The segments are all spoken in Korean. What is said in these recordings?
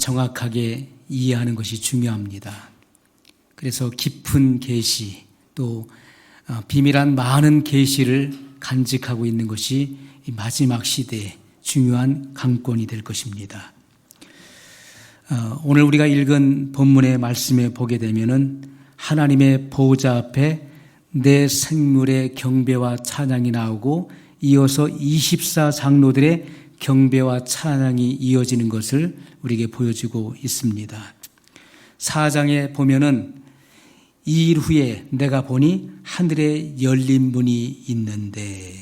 정확하게 이해하는 것이 중요합니다. 그래서 깊은 계시, 또 비밀한 많은 계시를 간직하고 있는 것이 이 마지막 시대의 중요한 강권이 될 것입니다. 오늘 우리가 읽은 본문의 말씀에 보게 되면은 하나님의 보호자 앞에 내 생물의 경배와 찬양이 나오고 이어서 24장로들의 경배와 찬양이 이어지는 것을 우리에게 보여주고 있습니다. 4장에 보면은 이 일 후에 내가 보니 하늘에 열린 문이 있는데,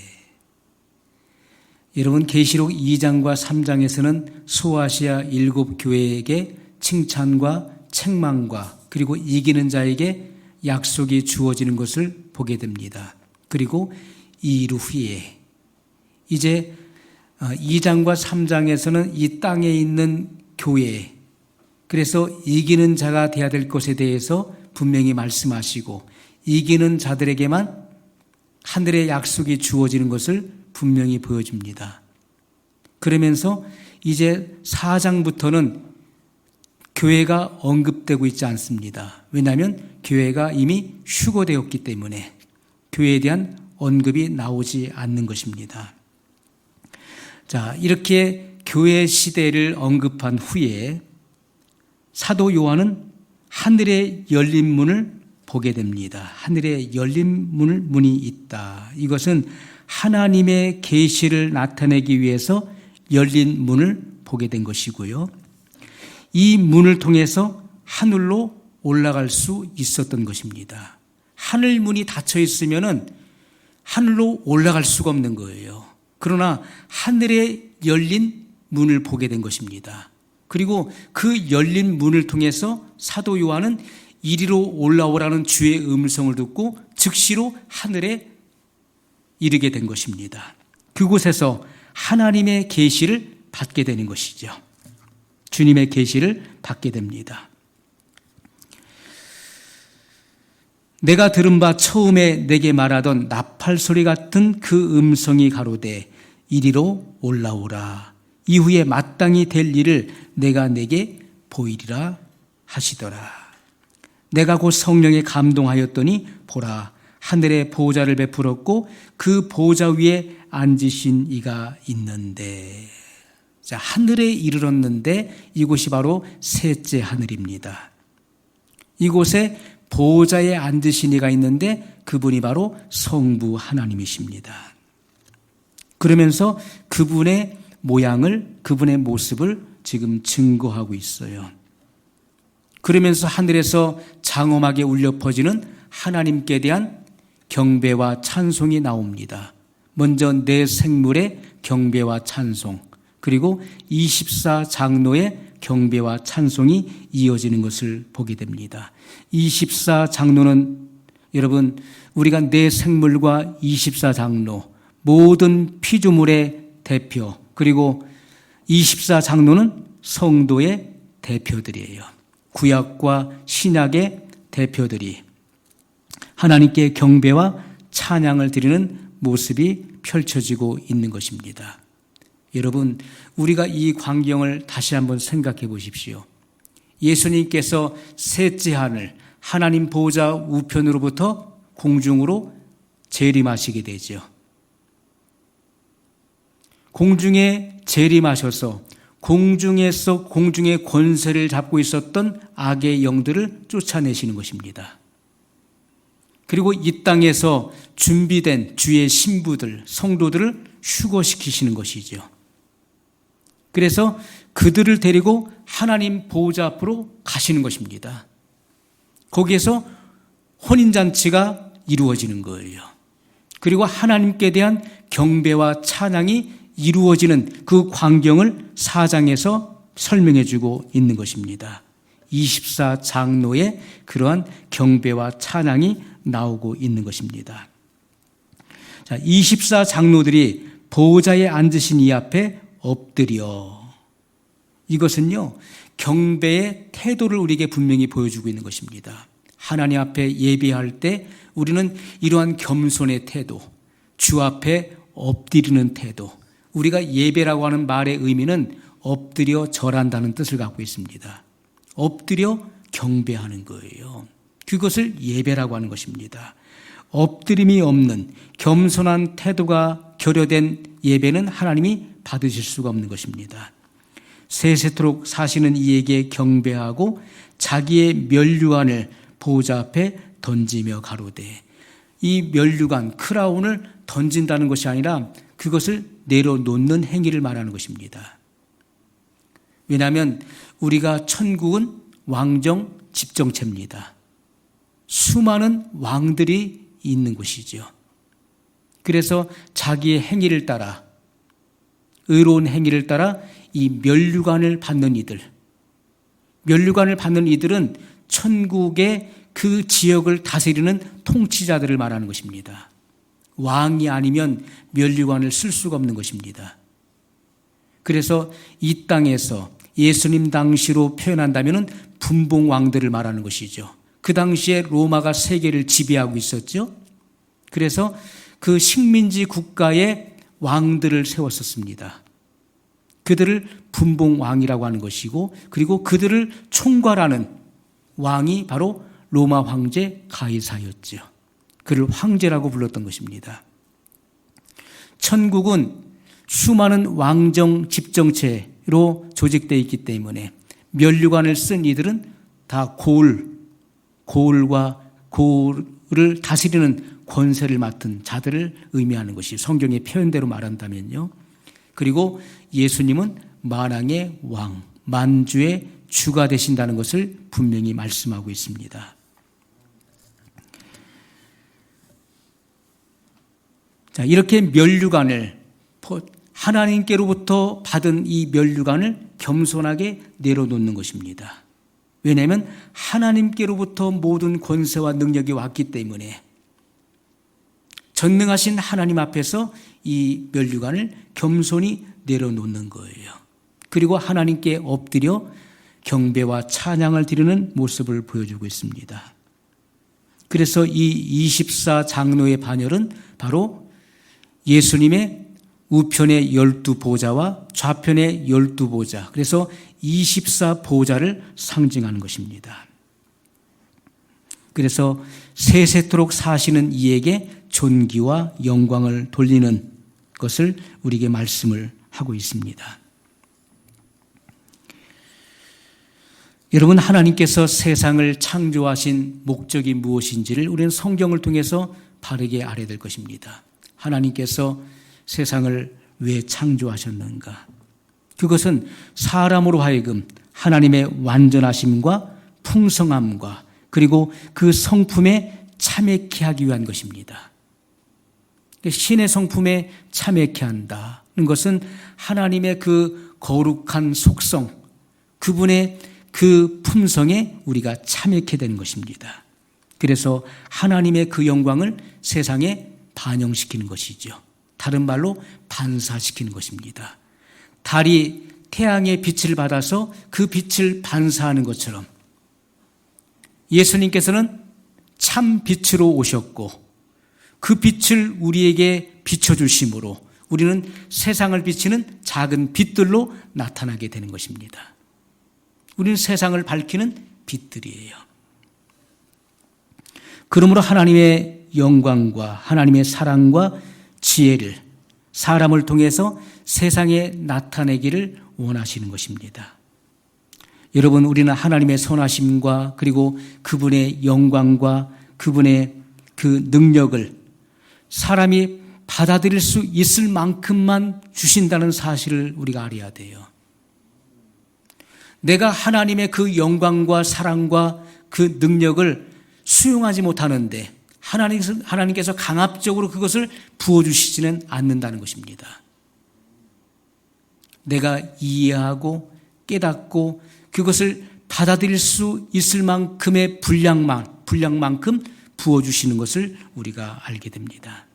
여러분 계시록 2장과 3장에서는 소아시아 7교회에게 칭찬과 책망과 그리고 이기는 자에게 약속이 주어지는 것을 보게 됩니다. 그리고 이 일 후에 이제 2장과 3장에서는 이 땅에 있는 교회, 그래서 이기는 자가 되어야 될 것에 대해서 분명히 말씀하시고 이기는 자들에게만 하늘의 약속이 주어지는 것을 분명히 보여줍니다. 그러면서 이제 4장부터는 교회가 언급되고 있지 않습니다. 왜냐하면 교회가 이미 휴거되었기 때문에 교회에 대한 언급이 나오지 않는 것입니다. 자, 이렇게 교회 시대를 언급한 후에 사도 요한은 하늘의 열린 문을 보게 됩니다. 하늘에 열린 문이 있다. 이것은 하나님의 계시를 나타내기 위해서 열린 문을 보게 된 것이고요. 이 문을 통해서 하늘로 올라갈 수 있었던 것입니다. 하늘 문이 닫혀 있으면은 하늘로 올라갈 수가 없는 거예요. 그러나 하늘에 열린 문을 보게 된 것입니다. 그리고 그 열린 문을 통해서 사도 요한은 이리로 올라오라는 주의 음성을 듣고 즉시로 하늘에 이르게 된 것입니다. 그곳에서 하나님의 계시를 받게 되는 것이죠. 주님의 계시를 받게 됩니다. 내가 들은 바 처음에 내게 말하던 나팔 소리 같은 그 음성이 가로되 이리로 올라오라. 이후에 마땅히 될 일을 내가 내게 보이리라 하시더라. 내가 곧 성령에 감동하였더니 보라, 하늘에 보호자를 베풀었고 그 보호자 위에 앉으신 이가 있는데, 자, 하늘에 이르렀는데 이곳이 바로 셋째 하늘입니다. 이곳에 보호자에 앉으신 이가 있는데 그분이 바로 성부 하나님이십니다. 그러면서 그분의 모양을, 그분의 모습을 지금 증거하고 있어요. 그러면서 하늘에서 장엄하게 울려 퍼지는 하나님께 대한 경배와 찬송이 나옵니다. 먼저 내 생물의 경배와 찬송, 그리고 24장로의 경배와 찬송이 이어지는 것을 보게 됩니다. 24장로는 여러분, 우리가 내 생물과 24장로, 모든 피조물의 대표, 그리고 24장로는 성도의 대표들이에요. 구약과 신약의 대표들이 하나님께 경배와 찬양을 드리는 모습이 펼쳐지고 있는 것입니다. 여러분, 우리가 이 광경을 다시 한번 생각해 보십시오. 예수님께서 셋째 하늘, 하나님 보호자 우편으로부터 공중으로 재림하시게 되죠. 공중에 재림하셔서 공중에서 공중의 권세를 잡고 있었던 악의 영들을 쫓아내시는 것입니다. 그리고 이 땅에서 준비된 주의 신부들, 성도들을 휴거시키시는 것이죠. 그래서 그들을 데리고 하나님 보호자 앞으로 가시는 것입니다. 거기에서 혼인잔치가 이루어지는 거예요. 그리고 하나님께 대한 경배와 찬양이 이루어지는 그 광경을 4장에서 설명해 주고 있는 것입니다. 24장로의 그러한 경배와 찬양이 나오고 있는 것입니다. 자, 24장로들이 보호자에 앉으신 이 앞에 엎드려, 이것은요 경배의 태도를 우리에게 분명히 보여주고 있는 것입니다. 하나님 앞에 예배할 때 우리는 이러한 겸손의 태도, 주 앞에 엎드리는 태도, 우리가 예배라고 하는 말의 의미는 엎드려 절한다는 뜻을 갖고 있습니다. 엎드려 경배하는 거예요. 그것을 예배라고 하는 것입니다. 엎드림이 없는 겸손한 태도가 결여된 예배는 하나님이 받으실 수가 없는 것입니다. 세세토록 사시는 이에게 경배하고 자기의 면류관을 보호자 앞에 던지며 가로되, 이 면류관, 크라운을 던진다는 것이 아니라 그것을 내려놓는 행위를 말하는 것입니다. 왜냐하면 우리가 천국은 왕정 집정체입니다. 수많은 왕들이 있는 곳이죠. 그래서 자기의 행위를 따라, 의로운 행위를 따라 이 면류관을 받는 이들, 면류관을 받는 이들은 천국의 그 지역을 다스리는 통치자들을 말하는 것입니다. 왕이 아니면 면류관을 쓸 수가 없는 것입니다. 그래서 이 땅에서 예수님 당시로 표현한다면 분봉왕들을 말하는 것이죠. 그 당시에 로마가 세계를 지배하고 있었죠. 그래서 그 식민지 국가의 왕들을 세웠었습니다. 그들을 분봉왕이라고 하는 것이고, 그리고 그들을 총괄하는 왕이 바로 로마 황제 가이사였죠. 그를 황제라고 불렀던 것입니다. 천국은 수많은 왕정 집정체로 조직되어 있기 때문에 면류관을 쓴 이들은 다 고을과 고을을 다스리는 권세를 맡은 자들을 의미하는 것이 성경의 표현대로 말한다면요. 그리고 예수님은 만왕의 왕, 만주의 주가 되신다는 것을 분명히 말씀하고 있습니다. 자, 이렇게 면류관을, 하나님께로부터 받은 이 면류관을 겸손하게 내려놓는 것입니다. 왜냐하면 하나님께로부터 모든 권세와 능력이 왔기 때문에 전능하신 하나님 앞에서 이 면류관을 겸손히 내려놓는 거예요. 그리고 하나님께 엎드려 경배와 찬양을 드리는 모습을 보여주고 있습니다. 그래서 이 24장로의 반열은 바로 예수님의 우편의 12보좌와 좌편의 12보좌, 그래서 24보좌를 상징하는 것입니다. 그래서 세세토록 사시는 이에게 존귀와 영광을 돌리는 것을 우리에게 말씀을 하고 있습니다. 여러분, 하나님께서 세상을 창조하신 목적이 무엇인지를 우리는 성경을 통해서 바르게 알아야 될 것입니다. 하나님께서 세상을 왜 창조하셨는가? 그것은 사람으로 하여금 하나님의 완전하심과 풍성함과 그리고 그 성품에 참여케 하기 위한 것입니다. 신의 성품에 참여케 한다는 것은 하나님의 그 거룩한 속성, 그분의 그 품성에 우리가 참여케 되는 것입니다. 그래서 하나님의 그 영광을 세상에 반영시키는 것이죠. 다른 말로 반사시키는 것입니다. 달이 태양의 빛을 받아서 그 빛을 반사하는 것처럼 예수님께서는 참 빛으로 오셨고 그 빛을 우리에게 비춰주심으로 우리는 세상을 비치는 작은 빛들로 나타나게 되는 것입니다. 우리는 세상을 밝히는 빛들이에요. 그러므로 하나님의 영광과 하나님의 사랑과 지혜를 사람을 통해서 세상에 나타내기를 원하시는 것입니다. 여러분, 우리는 하나님의 선하심과 그리고 그분의 영광과 그분의 그 능력을 사람이 받아들일 수 있을 만큼만 주신다는 사실을 우리가 알아야 돼요. 내가 하나님의 그 영광과 사랑과 그 능력을 수용하지 못하는데 하나님께서 강압적으로 그것을 부어주시지는 않는다는 것입니다. 내가 이해하고 깨닫고 그것을 받아들일 수 있을 만큼의 분량만큼 부어주시는 것을 우리가 알게 됩니다.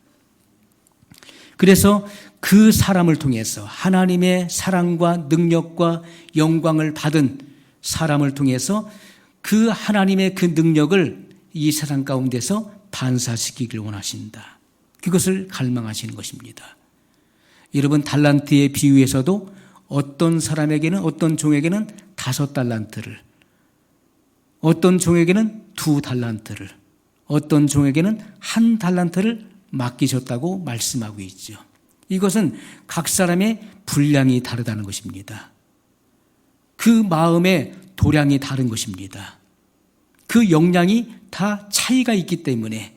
그래서 그 사람을 통해서 하나님의 사랑과 능력과 영광을 받은 사람을 통해서 그 하나님의 그 능력을 이 세상 가운데서 반사시키길 원하신다. 그것을 갈망하시는 것입니다. 여러분, 달란트의 비유에서도 어떤 사람에게는, 어떤 종에게는 5달란트를, 어떤 종에게는 2달란트를, 어떤 종에게는 1달란트를 맡기셨다고 말씀하고 있죠. 이것은 각 사람의 분량이 다르다는 것입니다. 그 마음의 도량이 다른 것입니다. 그 역량이 다 차이가 있기 때문에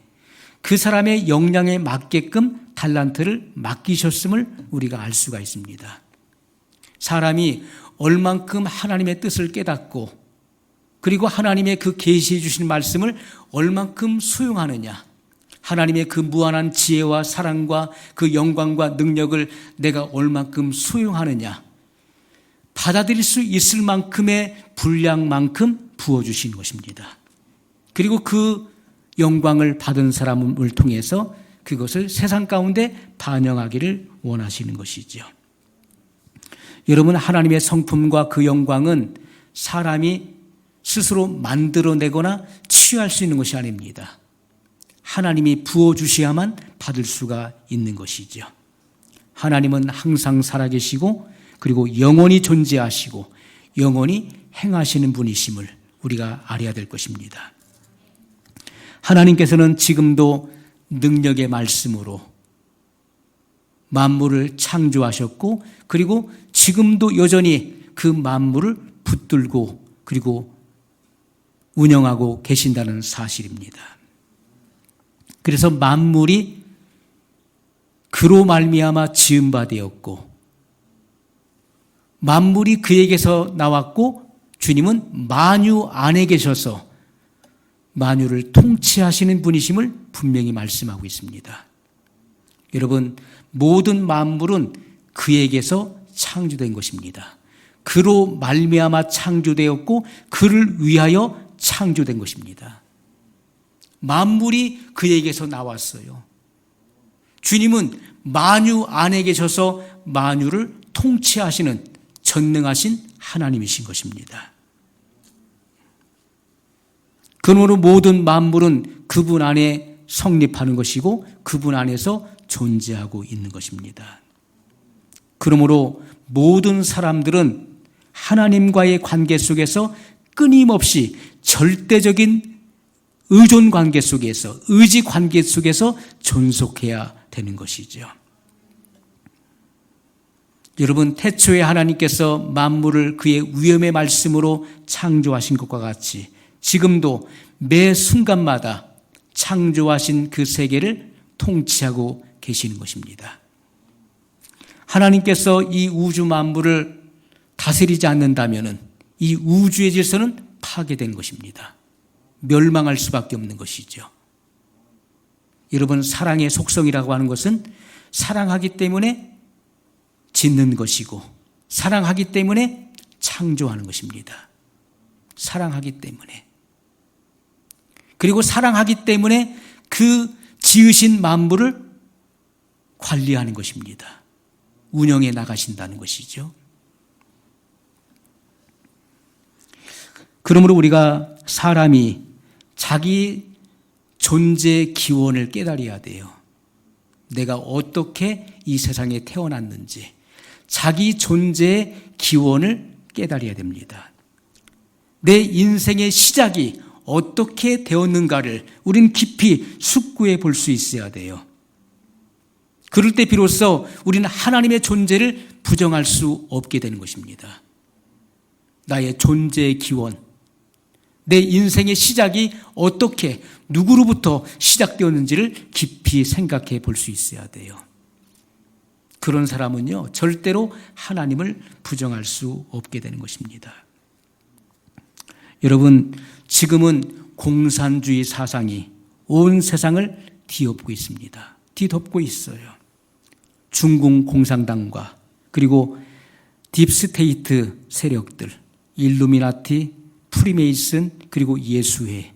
그 사람의 역량에 맞게끔 달란트를 맡기셨음을 우리가 알 수가 있습니다. 사람이 얼만큼 하나님의 뜻을 깨닫고 그리고 하나님의 그 계시해 주신 말씀을 얼만큼 수용하느냐, 하나님의 그 무한한 지혜와 사랑과 그 영광과 능력을 내가 얼만큼 수용하느냐, 받아들일 수 있을 만큼의 분량만큼 부어주신 것입니다. 그리고 그 영광을 받은 사람을 통해서 그것을 세상 가운데 반영하기를 원하시는 것이죠. 여러분, 하나님의 성품과 그 영광은 사람이 스스로 만들어내거나 취할 수 있는 것이 아닙니다. 하나님이 부어주셔야만 받을 수가 있는 것이죠. 하나님은 항상 살아계시고 그리고 영원히 존재하시고 영원히 행하시는 분이심을 우리가 알아야 될 것입니다. 하나님께서는 지금도 능력의 말씀으로 만물을 창조하셨고 그리고 지금도 여전히 그 만물을 붙들고 그리고 운영하고 계신다는 사실입니다. 그래서 만물이 그로 말미암아 지은 바 되었고 만물이 그에게서 나왔고 주님은 만유 안에 계셔서 만유를 통치하시는 분이심을 분명히 말씀하고 있습니다. 여러분, 모든 만물은 그에게서 창조된 것입니다. 그로 말미암아 창조되었고 그를 위하여 창조된 것입니다. 만물이 그에게서 나왔어요. 주님은 만유 안에 계셔서 만유를 통치하시는 전능하신 하나님이신 것입니다. 그러므로 모든 만물은 그분 안에 성립하는 것이고 그분 안에서 존재하고 있는 것입니다. 그러므로 모든 사람들은 하나님과의 관계 속에서 끊임없이 절대적인 의존 관계 속에서, 의지 관계 속에서 존속해야 되는 것이죠. 여러분, 태초에 하나님께서 만물을 그의 위엄의 말씀으로 창조하신 것과 같이 지금도 매 순간마다 창조하신 그 세계를 통치하고 계시는 것입니다. 하나님께서 이 우주 만물을 다스리지 않는다면 이 우주의 질서는 파괴된 것입니다. 멸망할 수밖에 없는 것이죠. 여러분, 사랑의 속성이라고 하는 것은 사랑하기 때문에 짓는 것이고 사랑하기 때문에 창조하는 것입니다. 사랑하기 때문에. 그리고 사랑하기 때문에 그 지으신 만물을 관리하는 것입니다. 운영해 나가신다는 것이죠. 그러므로 우리가 사람이 자기 존재의 기원을 깨달아야 돼요. 내가 어떻게 이 세상에 태어났는지 자기 존재의 기원을 깨달아야 됩니다. 내 인생의 시작이 어떻게 되었는가를 우린 깊이 숙고해 볼 수 있어야 돼요. 그럴 때 비로소 우리는 하나님의 존재를 부정할 수 없게 되는 것입니다. 나의 존재의 기원, 내 인생의 시작이 어떻게 누구로부터 시작되었는지를 깊이 생각해 볼 수 있어야 돼요. 그런 사람은요, 절대로 하나님을 부정할 수 없게 되는 것입니다. 여러분, 지금은 공산주의 사상이 온 세상을 뒤엎고 있습니다. 뒤덮고 있어요. 중국 공산당과 그리고 딥스테이트 세력들, 일루미나티, 프리메이슨, 그리고 예수회,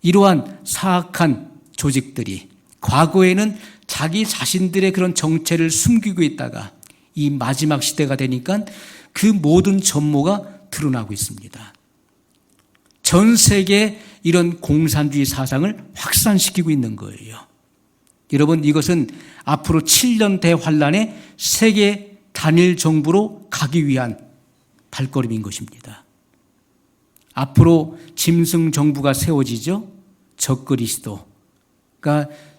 이러한 사악한 조직들이 과거에는 자기 자신들의 그런 정체를 숨기고 있다가 이 마지막 시대가 되니까 그 모든 전모가 드러나고 있습니다. 전 세계에 이런 공산주의 사상을 확산시키고 있는 거예요. 여러분, 이것은 앞으로 7년 대환란의 세계 단일 정부로 가기 위한 발걸음인 것입니다. 앞으로 짐승 정부가 세워지죠. 적그리스도가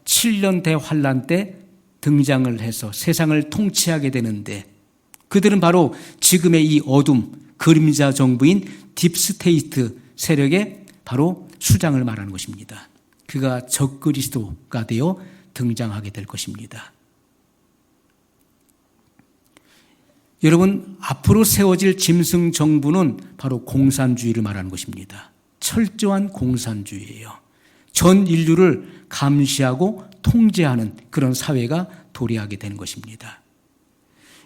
7년 대환란 때 등장을 해서 세상을 통치하게 되는데, 그들은 바로 지금의 이 어둠, 그림자 정부인 딥스테이트 세력의 바로 수장을 말하는 것입니다. 그가 적그리스도가 되어 등장하게 될 것입니다. 여러분, 앞으로 세워질 짐승 정부는 바로 공산주의를 말하는 것입니다. 철저한 공산주의예요. 전 인류를 감시하고 통제하는 그런 사회가 도래하게 되는 것입니다.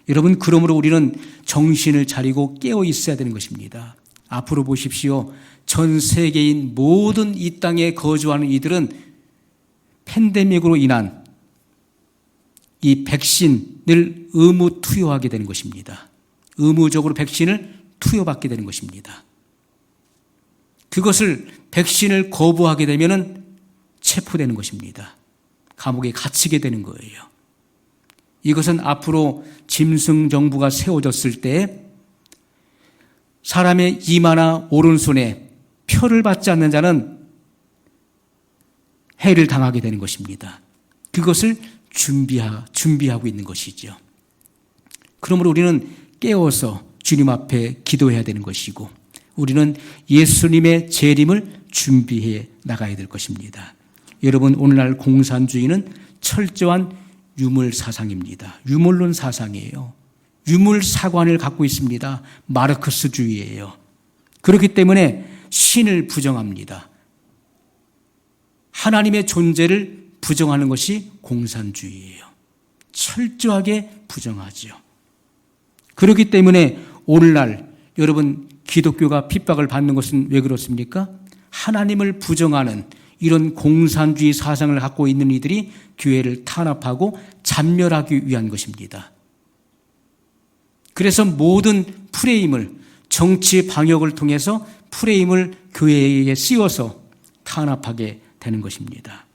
여러분, 그러므로 우리는 정신을 차리고 깨어 있어야 되는 것입니다. 앞으로 보십시오. 전 세계인 모든 이 땅에 거주하는 이들은 팬데믹으로 인한 이 백신을 의무 투여하게 되는 것입니다. 의무적으로 백신을 투여받게 되는 것입니다. 그것을 백신을 거부하게 되면 체포되는 것입니다. 감옥에 갇히게 되는 거예요. 이것은 앞으로 짐승 정부가 세워졌을 때 사람의 이마나 오른손에 표를 받지 않는 자는 해를 당하게 되는 것입니다. 그것을 준비하고 있는 것이죠. 그러므로 우리는 깨어서 주님 앞에 기도해야 되는 것이고, 우리는 예수님의 재림을 준비해 나가야 될 것입니다. 여러분, 오늘날 공산주의는 철저한 유물 사상입니다. 유물론 사상이에요. 유물 사관을 갖고 있습니다. 마르크스주의예요. 그렇기 때문에 신을 부정합니다. 하나님의 존재를 부정하는 것이 공산주의예요. 철저하게 부정하죠. 그렇기 때문에 오늘날 여러분, 기독교가 핍박을 받는 것은 왜 그렇습니까? 하나님을 부정하는 이런 공산주의 사상을 갖고 있는 이들이 교회를 탄압하고 잔멸하기 위한 것입니다. 그래서 모든 프레임을, 정치 방역을 통해서 프레임을 교회에 씌워서 탄압하게 되는 것입니다.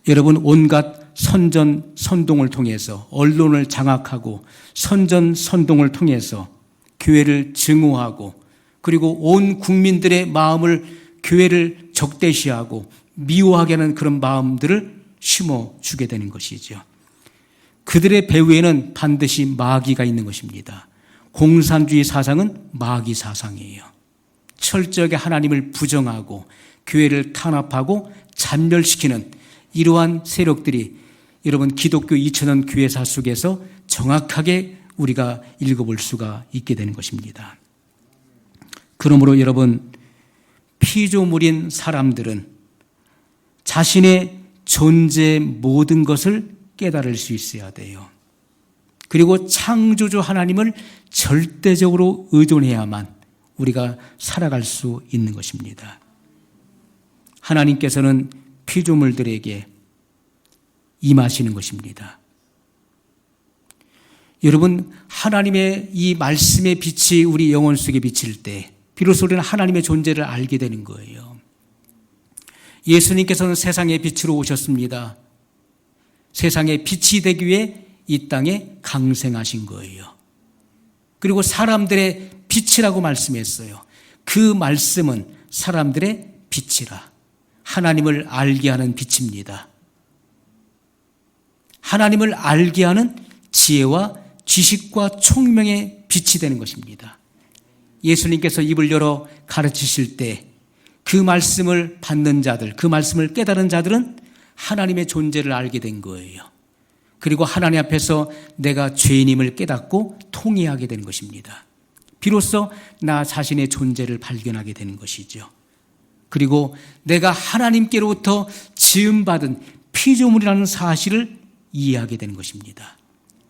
여러분, 온갖 선전선동을 통해서, 언론을 장악하고 선전선동을 통해서 교회를 증오하고, 그리고 온 국민들의 마음을, 교회를 적대시하고 미워하게 하는 그런 마음들을 심어주게 되는 것이죠. 그들의 배후에는 반드시 마귀가 있는 것입니다. 공산주의 사상은 마귀 사상이에요. 철저하게 하나님을 부정하고 교회를 탄압하고 잔멸시키는 이러한 세력들이 여러분, 기독교 2000년 교회사 속에서 정확하게 우리가 읽어볼 수가 있게 되는 것입니다. 그러므로 여러분, 피조물인 사람들은 자신의 존재의 모든 것을 깨달을 수 있어야 돼요. 그리고 창조주 하나님을 절대적으로 의존해야만 우리가 살아갈 수 있는 것입니다. 하나님께서는 피조물들에게 임하시는 것입니다. 여러분, 하나님의 이 말씀의 빛이 우리 영혼 속에 비칠 때 비로소 우리는 하나님의 존재를 알게 되는 거예요. 예수님께서는 세상의 빛으로 오셨습니다. 세상의 빛이 되기 위해 이 땅에 강생하신 거예요. 그리고 사람들의 빛이라고 말씀했어요. 그 말씀은 사람들의 빛이라. 하나님을 알게 하는 빛입니다. 하나님을 알게 하는 지혜와 지식과 총명의 빛이 되는 것입니다. 예수님께서 입을 열어 가르치실 때 그 말씀을 받는 자들, 그 말씀을 깨달은 자들은 하나님의 존재를 알게 된 거예요. 그리고 하나님 앞에서 내가 죄인임을 깨닫고 통회하게 되는 것입니다. 비로소 나 자신의 존재를 발견하게 되는 것이죠. 그리고 내가 하나님께로부터 지음받은 피조물이라는 사실을 이해하게 되는 것입니다.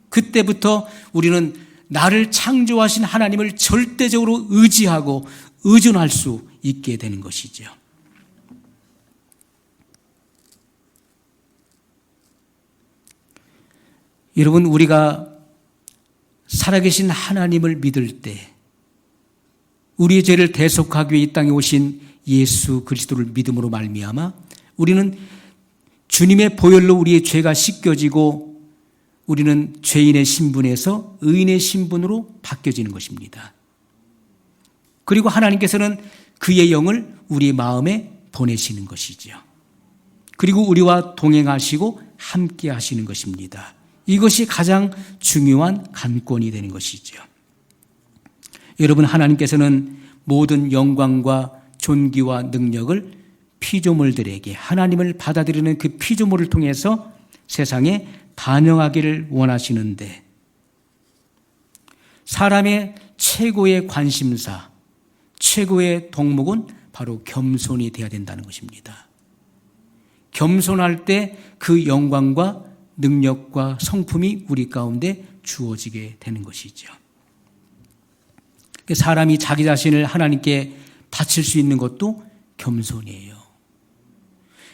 그때부터 우리는 나를 창조하신 하나님을 절대적으로 의지하고 의존할 수 있게 되는 것이죠. 여러분, 우리가 살아계신 하나님을 믿을 때, 우리의 죄를 대속하기 위해 이 땅에 오신 예수 그리스도를 믿음으로 말미암아 우리는 주님의 보혈로 우리의 죄가 씻겨지고 우리는 죄인의 신분에서 의인의 신분으로 바뀌어지는 것입니다. 그리고 하나님께서는 그의 영을 우리 마음에 보내시는 것이죠. 그리고 우리와 동행하시고 함께 하시는 것입니다. 이것이 가장 중요한 간권이 되는 것이죠. 여러분, 하나님께서는 모든 영광과 존귀와 능력을 피조물들에게 하나님을 받아들이는 그 피조물을 통해서 세상에 반영하기를 원하시는데, 사람의 최고의 관심사, 최고의 덕목은 바로 겸손이 되어야 된다는 것입니다. 겸손할 때 그 영광과 능력과 성품이 우리 가운데 주어지게 되는 것이죠. 사람이 자기 자신을 하나님께 바칠 수 있는 것도 겸손이에요.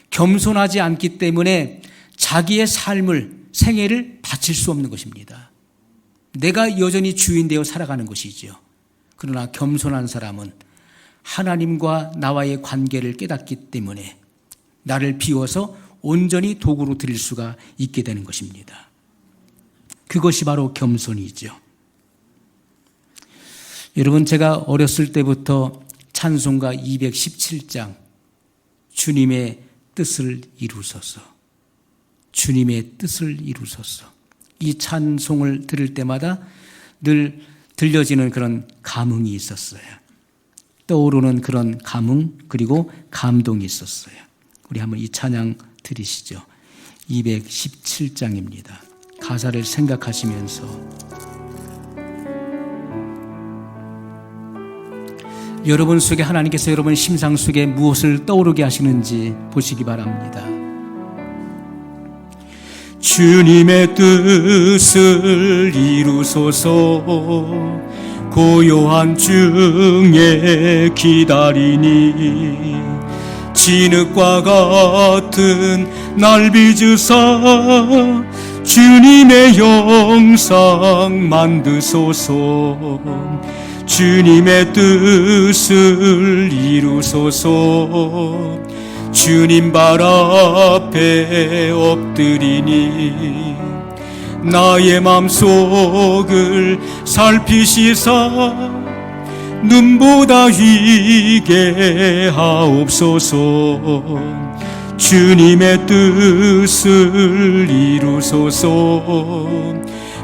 겸손하지 않기 때문에 자기의 삶을, 생애를 바칠 수 없는 것입니다. 내가 여전히 주인 되어 살아가는 것이죠. 그러나 겸손한 사람은 하나님과 나와의 관계를 깨닫기 때문에 나를 비워서 온전히 도구로 드릴 수가 있게 되는 것입니다. 그것이 바로 겸손이죠. 여러분, 제가 어렸을 때부터 찬송가 217장 주님의 뜻을 이루소서, 주님의 뜻을 이루소서, 이 찬송을 들을 때마다 늘 들려지는 그런 감흥이 있었어요. 떠오르는 그런 감흥, 그리고 감동이 있었어요. 우리 한번 이 찬양 들으시죠. 217장입니다. 가사를 생각하시면서 여러분 속에, 하나님께서 여러분 심상 속에 무엇을 떠오르게 하시는지 보시기 바랍니다. 주님의 뜻을 이루소서, 고요한 중에 기다리니 진흙과 같은 날 빚으사 주님의 영상 만드소서, 주님의 뜻을 이루소서. 주님 발 앞에 엎드리니 나의 맘속을 살피시사 눈보다 위게 하옵소서. 주님의 뜻을 이루소서.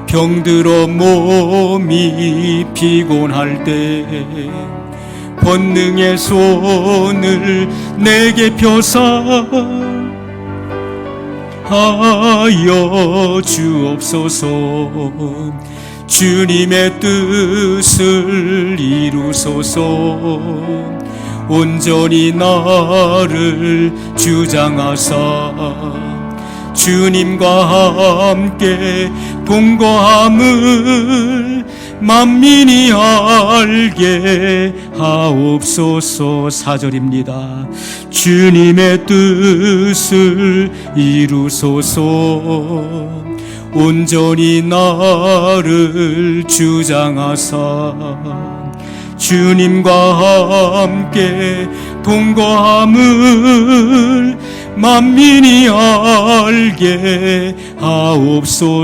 병들어 몸이 피곤할 때 권능의 손을 내게 펴사 하여 주옵소서. 주님의 뜻을 이루소서. 온전히 나를 주장하사 주님과 함께 동거함을 만민이 알게 하옵소서. 4절입니다. 주님의 뜻을 이루소서. 온전히 나를 주장하사 주님과 함께 동거함을 만민이 알게 하옵소서.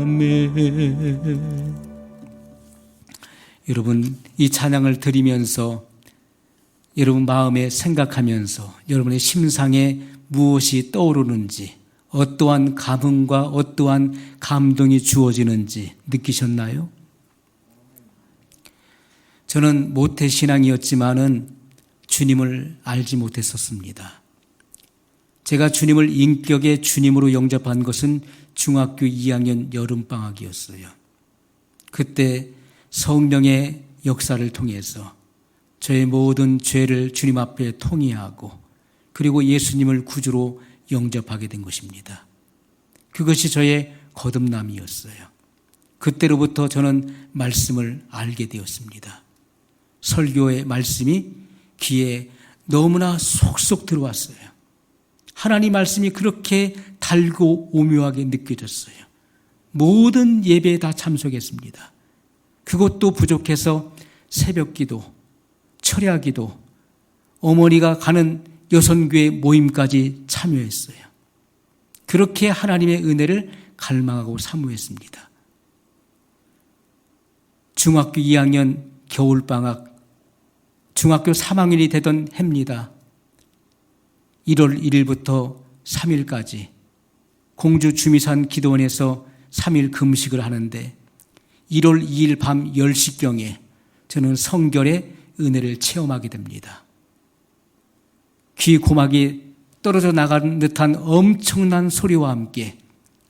아멘. 여러분, 이 찬양을 드리면서 여러분 마음에 생각하면서 여러분의 심상에 무엇이 떠오르는지, 어떠한 감흥과 어떠한 감동이 주어지는지 느끼셨나요? 저는 모태신앙이었지만은 주님을 알지 못했었습니다. 제가 주님을 인격의 주님으로 영접한 것은 중학교 2학년 여름방학이었어요. 그때 성령의 역사를 통해서 저의 모든 죄를 주님 앞에 통회하고 그리고 예수님을 구주로 영접하게 된 것입니다. 그것이 저의 거듭남이었어요. 그때로부터 저는 말씀을 알게 되었습니다. 설교의 말씀이 귀에 너무나 속속 들어왔어요. 하나님 말씀이 그렇게 달고 오묘하게 느껴졌어요. 모든 예배에 다 참석했습니다. 그것도 부족해서 새벽기도, 철야기도, 어머니가 가는 여선교회 모임까지 참여했어요. 그렇게 하나님의 은혜를 갈망하고 사모했습니다. 중학교 2학년 겨울방학, 중학교 3학년이 되던 해입니다. 1월 1일부터 3일까지 공주 주미산 기도원에서 3일 금식을 하는데 1월 2일 밤 10시경에 저는 성결의 은혜를 체험하게 됩니다. 귀 고막이 떨어져 나가는 듯한 엄청난 소리와 함께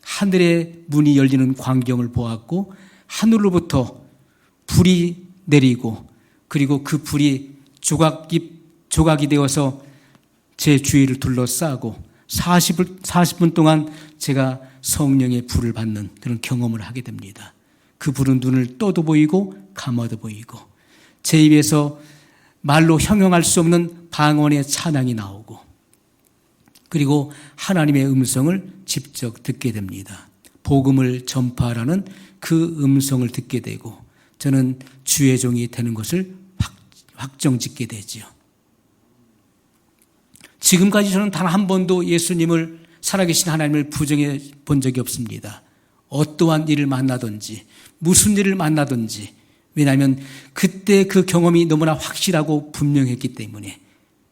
하늘의 문이 열리는 광경을 보았고 하늘로부터 불이 내리고 그리고 그 불이 조각이 되어서 제 주위를 둘러싸고 40분 동안 제가 성령의 불을 받는 그런 경험을 하게 됩니다. 그 불은 눈을 떠도 보이고 감아도 보이고 제 입에서 말로 형용할 수 없는 방언의 찬양이 나오고 그리고 하나님의 음성을 직접 듣게 됩니다. 복음을 전파하라는 그 음성을 듣게 되고 저는 주의 종이 되는 것을 확정짓게 되지요. 지금까지 저는 단 한 번도 예수님을 살아계신 하나님을 부정해 본 적이 없습니다. 어떠한 일을 만나든지 무슨 일을 만나든지 왜냐하면 그때 그 경험이 너무나 확실하고 분명했기 때문에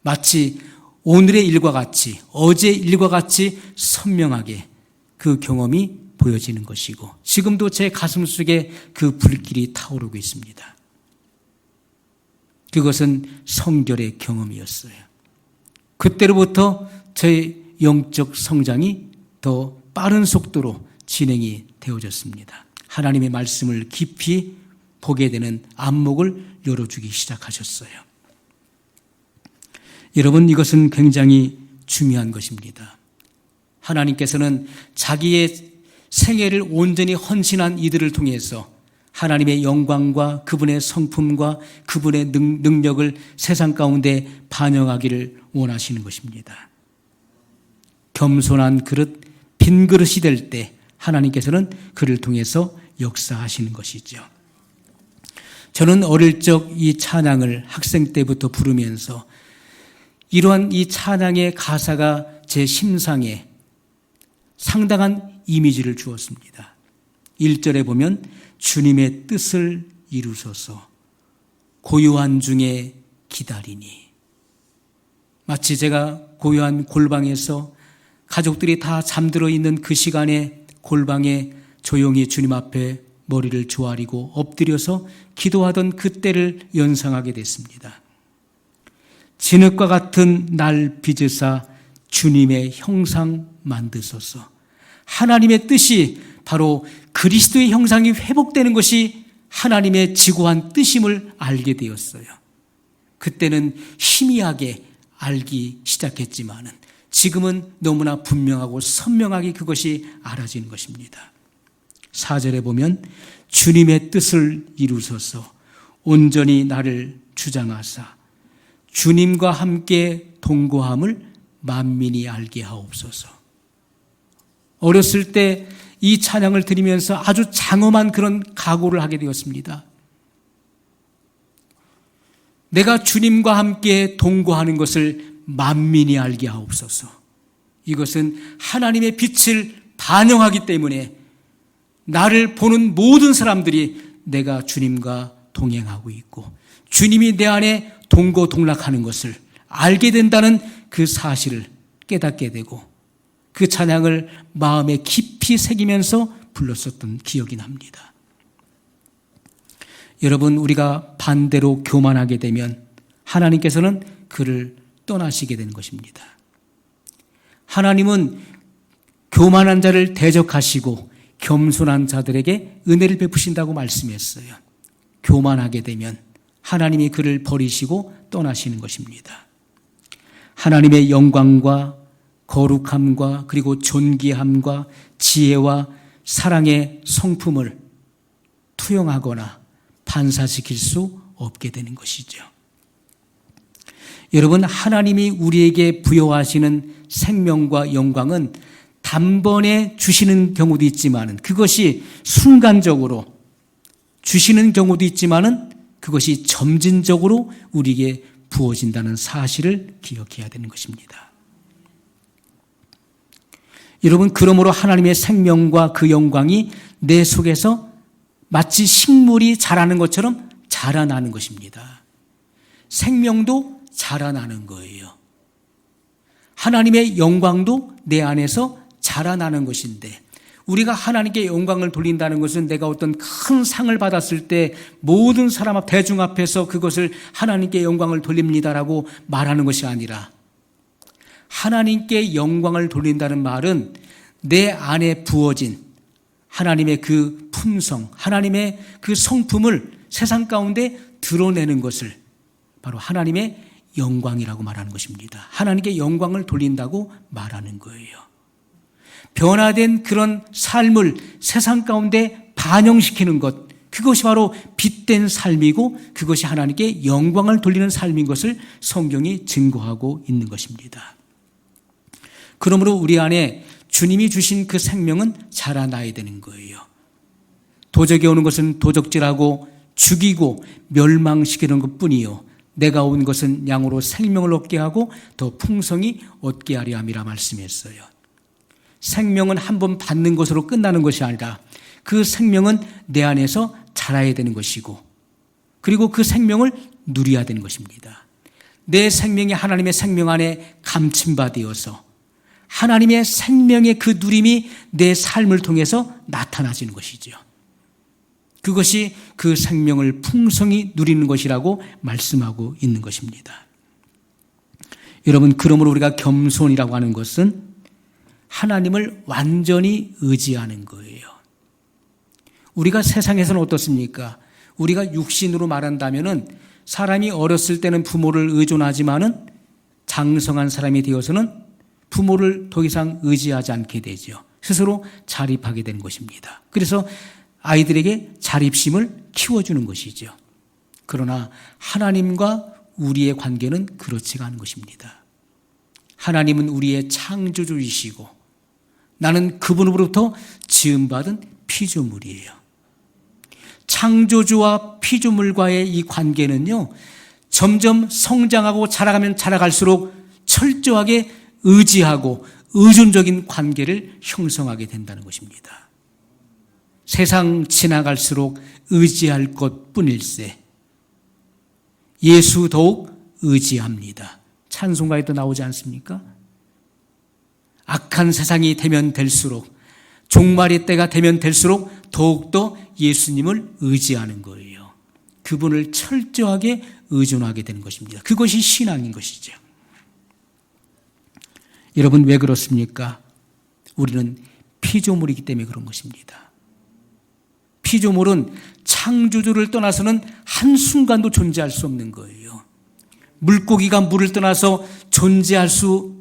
마치 오늘의 일과 같이 어제 일과 같이 선명하게 그 경험이 보여지는 것이고 지금도 제 가슴 속에 그 불길이 타오르고 있습니다. 그것은 성결의 경험이었어요. 그때로부터 제 영적 성장이 더 빠른 속도로 진행이 되어졌습니다. 하나님의 말씀을 깊이 보게 되는 안목을 열어주기 시작하셨어요. 여러분, 이것은 굉장히 중요한 것입니다. 하나님께서는 자기의 생애를 온전히 헌신한 이들을 통해서 하나님의 영광과 그분의 성품과 그분의 능력을 세상 가운데 반영하기를 원하시는 것입니다. 겸손한 그릇, 빈 그릇이 될 때 하나님께서는 그를 통해서 역사하시는 것이죠. 저는 어릴 적 이 찬양을 학생 때부터 부르면서 이러한 이 찬양의 가사가 제 심상에 상당한 이미지를 주었습니다. 1절에 보면 주님의 뜻을 이루소서 고요한 중에 기다리니, 마치 제가 고요한 골방에서 가족들이 다 잠들어 있는 그 시간에 골방에 조용히 주님 앞에 머리를 조아리고 엎드려서 기도하던 그때를 연상하게 됐습니다. 진흙과 같은 날 빚으사 주님의 형상 만드소서. 하나님의 뜻이 바로 그리스도의 형상이 회복되는 것이 하나님의 지고한 뜻임을 알게 되었어요. 그때는 희미하게 알기 시작했지만은 지금은 너무나 분명하고 선명하게 그것이 알아지는 것입니다. 4절에 보면 주님의 뜻을 이루소서 온전히 나를 주장하사 주님과 함께 동거함을 만민이 알게 하옵소서. 어렸을 때 이 찬양을 들으면서 아주 장엄한 그런 각오를 하게 되었습니다. 내가 주님과 함께 동거하는 것을 만민이 알게 하옵소서. 이것은 하나님의 빛을 반영하기 때문에 나를 보는 모든 사람들이 내가 주님과 동행하고 있고 주님이 내 안에 동거동락하는 것을 알게 된다는 그 사실을 깨닫게 되고 그 찬양을 마음에 깊이 새기면서 불렀었던 기억이 납니다. 여러분, 우리가 반대로 교만하게 되면 하나님께서는 그를 떠나시게 되는 것입니다. 하나님은 교만한 자를 대적하시고 겸손한 자들에게 은혜를 베푸신다고 말씀했어요. 교만하게 되면 하나님이 그를 버리시고 떠나시는 것입니다. 하나님의 영광과 거룩함과 그리고 존귀함과 지혜와 사랑의 성품을 투영하거나 반사시킬 수 없게 되는 것이죠. 여러분, 하나님이 우리에게 부여하시는 생명과 영광은 단번에 주시는 경우도 있지만은 그것이 순간적으로 주시는 경우도 있지만은 그것이 점진적으로 우리에게 부어진다는 사실을 기억해야 되는 것입니다. 여러분, 그러므로 하나님의 생명과 그 영광이 내 속에서 마치 식물이 자라는 것처럼 자라나는 것입니다. 생명도 자라나는 거예요. 하나님의 영광도 내 안에서 자라나는 것인데, 우리가 하나님께 영광을 돌린다는 것은 내가 어떤 큰 상을 받았을 때 모든 사람 앞, 대중 앞에서 그것을 하나님께 영광을 돌립니다라고 말하는 것이 아니라, 하나님께 영광을 돌린다는 말은 내 안에 부어진 하나님의 그 품성, 하나님의 그 성품을 세상 가운데 드러내는 것을 바로 하나님의 영광이라고 말하는 것입니다. 하나님께 영광을 돌린다고 말하는 거예요. 변화된 그런 삶을 세상 가운데 반영시키는 것, 그것이 바로 빛된 삶이고 그것이 하나님께 영광을 돌리는 삶인 것을 성경이 증거하고 있는 것입니다. 그러므로 우리 안에 주님이 주신 그 생명은 자라나야 되는 거예요. 도적이 오는 것은 도적질하고 죽이고 멸망시키는 것뿐이요, 내가 온 것은 양으로 생명을 얻게 하고 더 풍성히 얻게 하려 함이라 말씀했어요. 생명은 한번 받는 것으로 끝나는 것이 아니라 그 생명은 내 안에서 자라야 되는 것이고, 그리고 그 생명을 누려야 되는 것입니다. 내 생명이 하나님의 생명 안에 감침받되어서 하나님의 생명의 그 누림이 내 삶을 통해서 나타나지는 것이죠. 그것이 그 생명을 풍성히 누리는 것이라고 말씀하고 있는 것입니다. 여러분, 그러므로 우리가 겸손이라고 하는 것은 하나님을 완전히 의지하는 거예요. 우리가 세상에서는 어떻습니까? 우리가 육신으로 말한다면은 사람이 어렸을 때는 부모를 의존하지만은 장성한 사람이 되어서는 부모를 더 이상 의지하지 않게 되죠. 스스로 자립하게 되는 것입니다. 그래서 아이들에게 자립심을 키워주는 것이죠. 그러나 하나님과 우리의 관계는 그렇지가 않은 것입니다. 하나님은 우리의 창조주이시고 나는 그분으로부터 지음받은 피조물이에요. 창조주와 피조물과의 이 관계는요, 점점 성장하고 자라가면 자라갈수록 철저하게 의지하고 의존적인 관계를 형성하게 된다는 것입니다. 세상 지나갈수록 의지할 것뿐일세 예수 더욱 의지합니다. 찬송가에도 나오지 않습니까? 악한 세상이 되면 될수록, 종말의 때가 되면 될수록 더욱더 예수님을 의지하는 거예요. 그분을 철저하게 의존하게 되는 것입니다. 그것이 신앙인 것이죠. 여러분, 왜 그렇습니까? 우리는 피조물이기 때문에 그런 것입니다. 피조물은 창조주를 떠나서는 한순간도 존재할 수 없는 거예요. 물고기가 물을 떠나서 존재할 수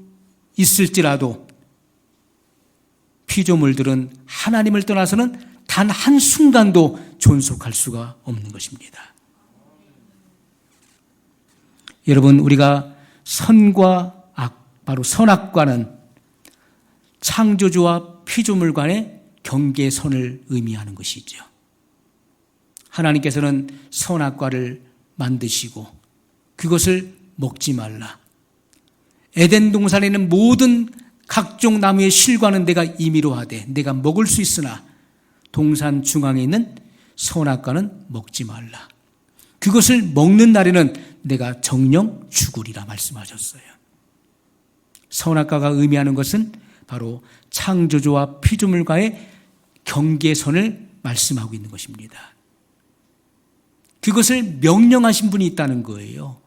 있을지라도 피조물들은 하나님을 떠나서는 단 한순간도 존속할 수가 없는 것입니다. 여러분, 우리가 선과 악, 바로 선악과는 창조주와 피조물 간의 경계선을 의미하는 것이죠. 하나님께서는 선악과를 만드시고 그것을 먹지 말라. 에덴 동산에 있는 모든 각종 나무의 실과는 내가 임의로 하되 내가 먹을 수 있으나 동산 중앙에 있는 선악과는 먹지 말라. 그것을 먹는 날에는 내가 정령 죽으리라 말씀하셨어요. 선악과가 의미하는 것은 바로 창조주와 피조물과의 경계선을 말씀하고 있는 것입니다. 그것을 명령하신 분이 있다는 거예요.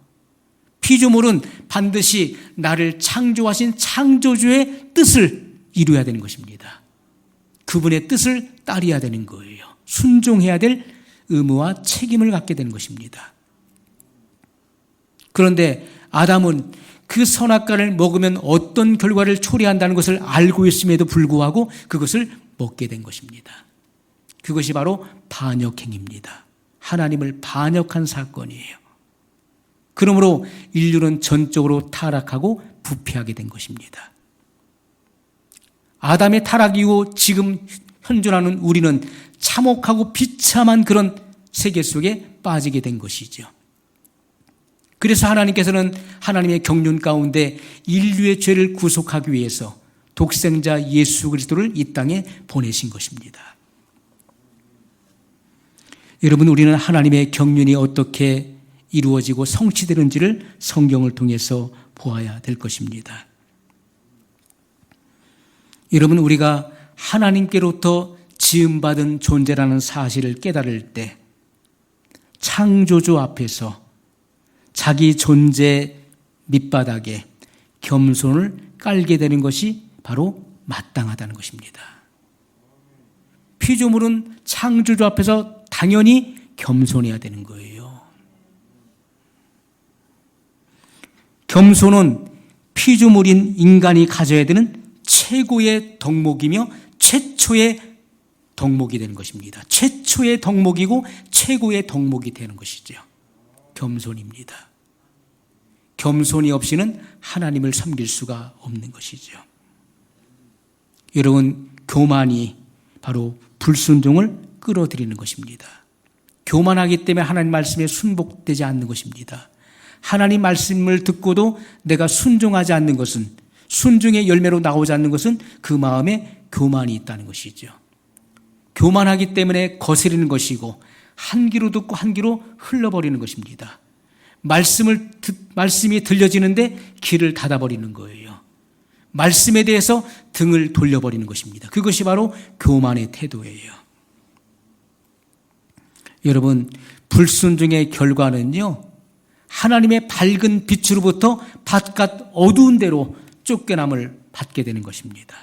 피조물은 반드시 나를 창조하신 창조주의 뜻을 이루어야 되는 것입니다. 그분의 뜻을 따라야 되는 거예요. 순종해야 될 의무와 책임을 갖게 되는 것입니다. 그런데 아담은 그 선악과를 먹으면 어떤 결과를 초래한다는 것을 알고 있음에도 불구하고 그것을 먹게 된 것입니다. 그것이 바로 반역행위입니다. 하나님을 반역한 사건이에요. 그러므로 인류는 전적으로 타락하고 부패하게 된 것입니다. 아담의 타락 이후 지금 현존하는 우리는 참혹하고 비참한 그런 세계 속에 빠지게 된 것이죠. 그래서 하나님께서는 하나님의 경륜 가운데 인류의 죄를 구속하기 위해서 독생자 예수 그리스도를 이 땅에 보내신 것입니다. 여러분, 우리는 하나님의 경륜이 어떻게 이루어지고 성취되는지를 성경을 통해서 보아야 될 것입니다. 여러분, 우리가 하나님께로부터 지음받은 존재라는 사실을 깨달을 때 창조주 앞에서 자기 존재 밑바닥에 겸손을 깔게 되는 것이 바로 마땅하다는 것입니다. 피조물은 창조주 앞에서 당연히 겸손해야 되는 거예요. 겸손은 피조물인 인간이 가져야 되는 최고의 덕목이며 최초의 덕목이 되는 것입니다. 최초의 덕목이고 최고의 덕목이 되는 것이죠. 겸손입니다. 겸손이 없이는 하나님을 섬길 수가 없는 것이죠. 여러분, 교만이 바로 불순종을 끌어들이는 것입니다. 교만하기 때문에 하나님 말씀에 순복되지 않는 것입니다. 하나님 말씀을 듣고도 내가 순종하지 않는 것은, 순종의 열매로 나오지 않는 것은 그 마음에 교만이 있다는 것이죠. 교만하기 때문에 거스리는 것이고 한 귀로 듣고 한 귀로 흘러버리는 것입니다. 말씀이 들려지는데 귀를 닫아버리는 거예요. 말씀에 대해서 등을 돌려버리는 것입니다. 그것이 바로 교만의 태도예요. 여러분, 불순종의 결과는요, 하나님의 밝은 빛으로부터 바깥 어두운 데로 쫓겨남을 받게 되는 것입니다.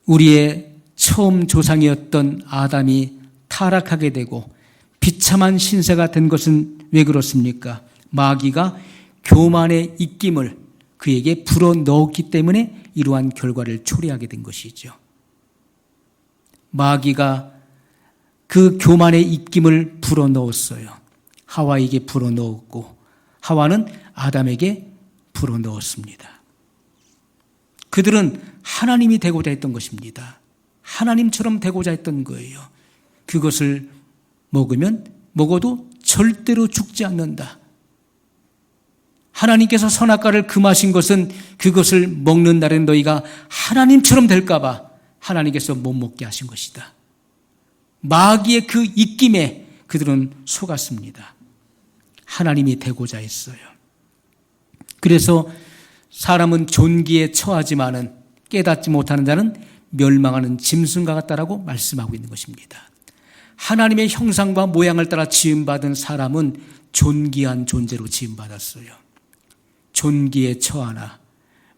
우리의 처음 조상이었던 아담이 타락하게 되고 비참한 신세가 된 것은 왜 그렇습니까? 마귀가 교만의 입김을 그에게 불어넣었기 때문에 이러한 결과를 초래하게 된 것이죠. 마귀가 그 교만의 입김을 불어넣었어요. 하와에게 불어넣었고 하와는 아담에게 불어넣었습니다. 그들은 하나님이 되고자 했던 것입니다. 하나님처럼 되고자 했던 거예요. 그것을 먹어도 절대로 죽지 않는다. 하나님께서 선악과를 금하신 것은 그것을 먹는 날엔 너희가 하나님처럼 될까 봐 하나님께서 못 먹게 하신 것이다. 마귀의 그 입김에 그들은 속았습니다. 하나님이 되고자 했어요. 그래서 사람은 존귀에 처하지만은 깨닫지 못하는 자는 멸망하는 짐승과 같다라고 말씀하고 있는 것입니다. 하나님의 형상과 모양을 따라 지음받은 사람은 존귀한 존재로 지음받았어요. 존귀에 처하나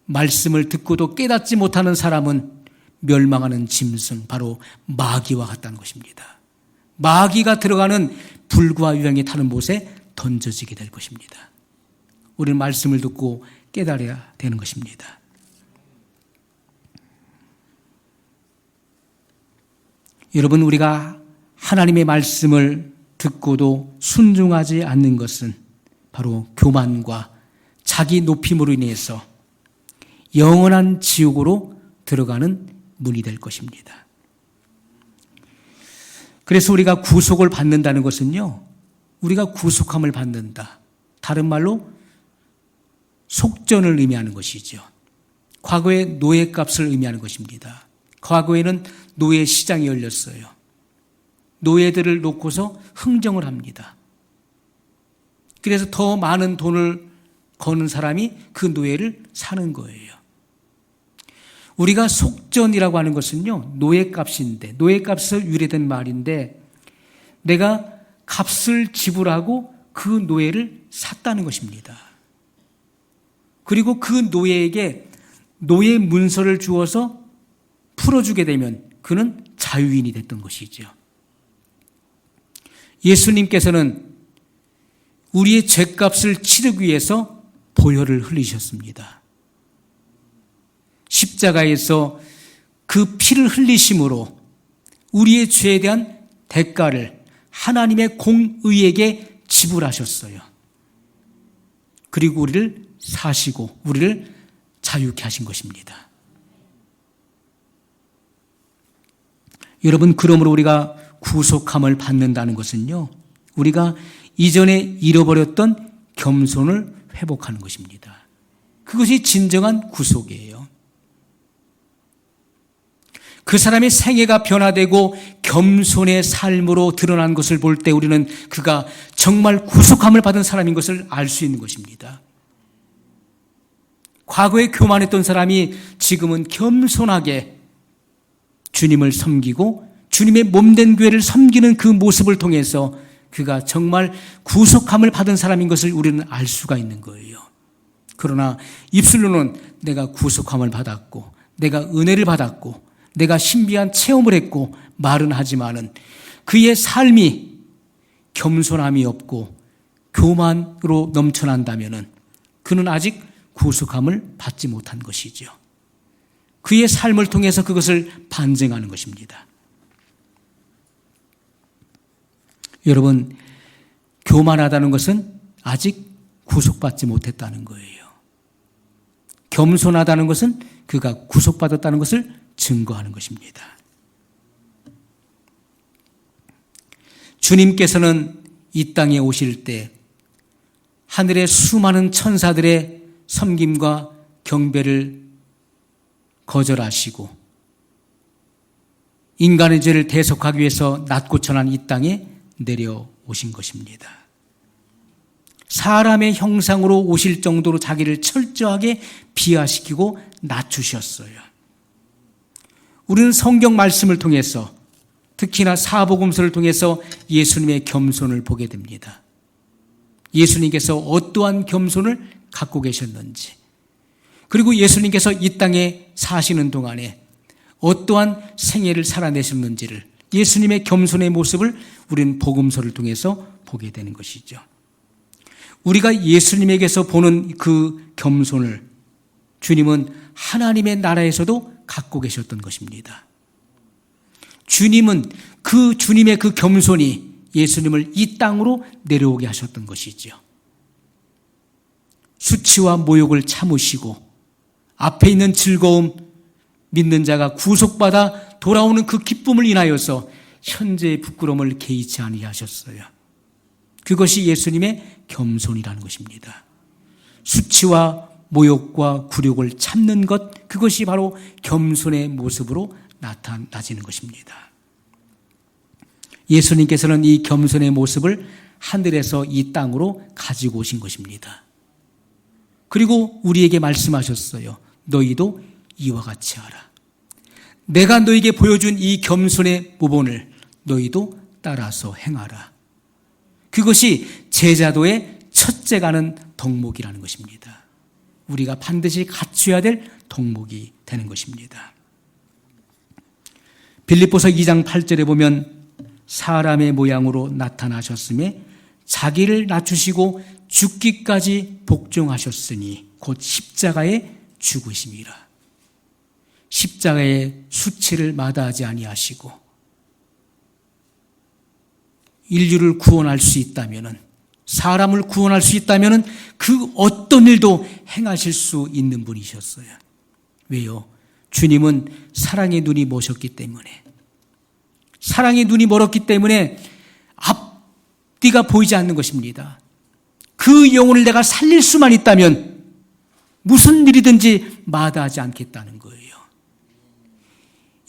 말씀을 듣고도 깨닫지 못하는 사람은 멸망하는 짐승, 바로 마귀와 같다는 것입니다. 마귀가 들어가는 불과 유황이 타는 못에 던져지게 될 것입니다. 우리는 말씀을 듣고 깨달아야 되는 것입니다. 여러분, 우리가 하나님의 말씀을 듣고도 순종하지 않는 것은 바로 교만과 자기 높임으로 인해서 영원한 지옥으로 들어가는 문이 될 것입니다. 그래서 우리가 구속을 받는다는 것은요, 우리가 구속함을 받는다. 다른 말로 속전을 의미하는 것이죠. 과거의 노예값을 의미하는 것입니다. 과거에는 노예 시장이 열렸어요. 노예들을 놓고서 흥정을 합니다. 그래서 더 많은 돈을 거는 사람이 그 노예를 사는 거예요. 우리가 속전이라고 하는 것은요, 노예값인데, 노예값에서 유래된 말인데, 내가 값을 지불하고 그 노예를 샀다는 것입니다. 그리고 그 노예에게 노예 문서를 주어서 풀어주게 되면 그는 자유인이 됐던 것이죠. 예수님께서는 우리의 죄값을 치르기 위해서 보혈을 흘리셨습니다. 십자가에서 그 피를 흘리심으로 우리의 죄에 대한 대가를 하나님의 공의에게 지불하셨어요. 그리고 우리를 사시고 우리를 자유케 하신 것입니다. 여러분, 그러므로 우리가 구속함을 받는다는 것은요, 우리가 이전에 잃어버렸던 겸손을 회복하는 것입니다. 그것이 진정한 구속이에요. 그 사람의 생애가 변화되고 겸손의 삶으로 드러난 것을 볼 때 우리는 그가 정말 구속함을 받은 사람인 것을 알 수 있는 것입니다. 과거에 교만했던 사람이 지금은 겸손하게 주님을 섬기고 주님의 몸된 교회를 섬기는 그 모습을 통해서 그가 정말 구속함을 받은 사람인 것을 우리는 알 수가 있는 거예요. 그러나 입술로는 내가 구속함을 받았고 내가 은혜를 받았고 내가 신비한 체험을 했고 말은 하지만은 그의 삶이 겸손함이 없고 교만으로 넘쳐난다면은 그는 아직 구속함을 받지 못한 것이죠. 그의 삶을 통해서 그것을 반증하는 것입니다. 여러분, 교만하다는 것은 아직 구속받지 못했다는 거예요. 겸손하다는 것은 그가 구속받았다는 것을 증거하는 것입니다. 주님께서는 이 땅에 오실 때 하늘의 수많은 천사들의 섬김과 경배를 거절하시고 인간의 죄를 대속하기 위해서 낮고 천한 이 땅에 내려오신 것입니다. 사람의 형상으로 오실 정도로 자기를 철저하게 비하시키고 낮추셨어요. 우리는 성경 말씀을 통해서 특히나 사복음서를 통해서 예수님의 겸손을 보게 됩니다. 예수님께서 어떠한 겸손을 갖고 계셨는지, 그리고 예수님께서 이 땅에 사시는 동안에 어떠한 생애를 살아내셨는지를, 예수님의 겸손의 모습을 우리는 복음서를 통해서 보게 되는 것이죠. 우리가 예수님에게서 보는 그 겸손을 주님은 하나님의 나라에서도 갖고 계셨던 것입니다. 주님은 그 주님의 그 겸손이 예수님을 이 땅으로 내려오게 하셨던 것이죠. 수치와 모욕을 참으시고 앞에 있는 즐거움, 믿는 자가 구속받아 돌아오는 그 기쁨을 인하여서 현재의 부끄러움을 개의치 아니하셨어요. 그것이 예수님의 겸손이라는 것입니다. 수치와 모욕과 굴욕을 참는 것, 그것이 바로 겸손의 모습으로 나타나지는 것입니다. 예수님께서는 이 겸손의 모습을 하늘에서 이 땅으로 가지고 오신 것입니다. 그리고 우리에게 말씀하셨어요. 너희도 이와 같이 하라. 내가 너에게 보여준 이 겸손의 모본을 너희도 따라서 행하라. 그것이 제자도의 첫째 가는 덕목이라는 것입니다. 우리가 반드시 갖춰야 될 덕목이 되는 것입니다. 빌립보서 2장 8절에 보면 사람의 모양으로 나타나셨음에 자기를 낮추시고 죽기까지 복종하셨으니 곧 십자가에 죽으심이라. 십자가의 수치를 마다하지 아니하시고 인류를 구원할 수 있다면은, 사람을 구원할 수 있다면은 그 어떤 일도 행하실 수 있는 분이셨어요. 왜요? 주님은 사랑의 눈이 머셨기 때문에, 사랑의 눈이 멀었기 때문에 앞뒤가 보이지 않는 것입니다. 그 영혼을 내가 살릴 수만 있다면 무슨 일이든지 마다하지 않겠다는 거예요.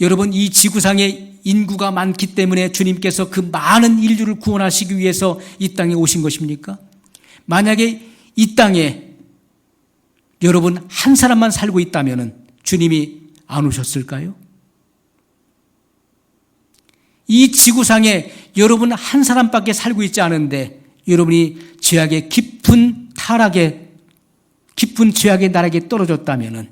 여러분, 이 지구상에 인구가 많기 때문에 주님께서 그 많은 인류를 구원하시기 위해서 이 땅에 오신 것입니까? 만약에 이 땅에 여러분 한 사람만 살고 있다면 주님이 안 오셨을까요? 이 지구상에 여러분 한 사람밖에 살고 있지 않은데 여러분이 죄악의 깊은 타락에, 깊은 죄악의 나락에 떨어졌다면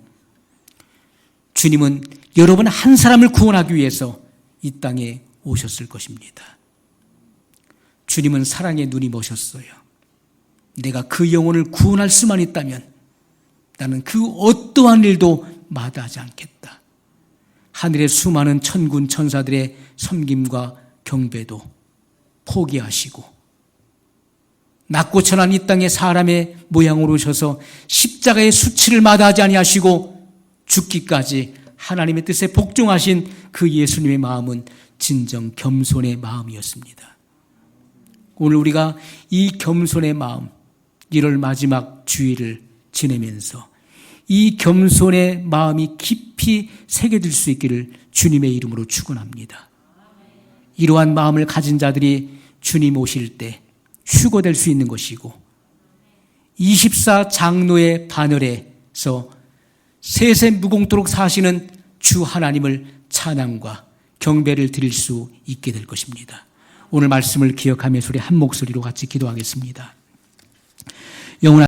주님은 여러분 한 사람을 구원하기 위해서 이 땅에 오셨을 것입니다. 주님은 사랑의 눈이 머셨어요. 내가 그 영혼을 구원할 수만 있다면 나는 그 어떠한 일도 마다하지 않겠다. 하늘의 수많은 천군 천사들의 섬김과 경배도 포기하시고 낮고 천한 이 땅에 사람의 모양으로 오셔서 십자가의 수치를 마다하지 아니하시고 죽기까지 하나님의 뜻에 복종하신 그 예수님의 마음은 진정 겸손의 마음이었습니다. 오늘 우리가 이 겸손의 마음, 1월 마지막 주일을 지내면서 이 겸손의 마음이 깊이 새겨질 수 있기를 주님의 이름으로 축원합니다. 이러한 마음을 가진 자들이 주님 오실 때 휴거될 수 있는 것이고 24장로의 반열에서 세세 무공토록 사시는 주 하나님을 찬양과 경배를 드릴 수 있게 될 것입니다. 오늘 말씀을 기억하면서 우리 한 목소리로 같이 기도하겠습니다. 영원한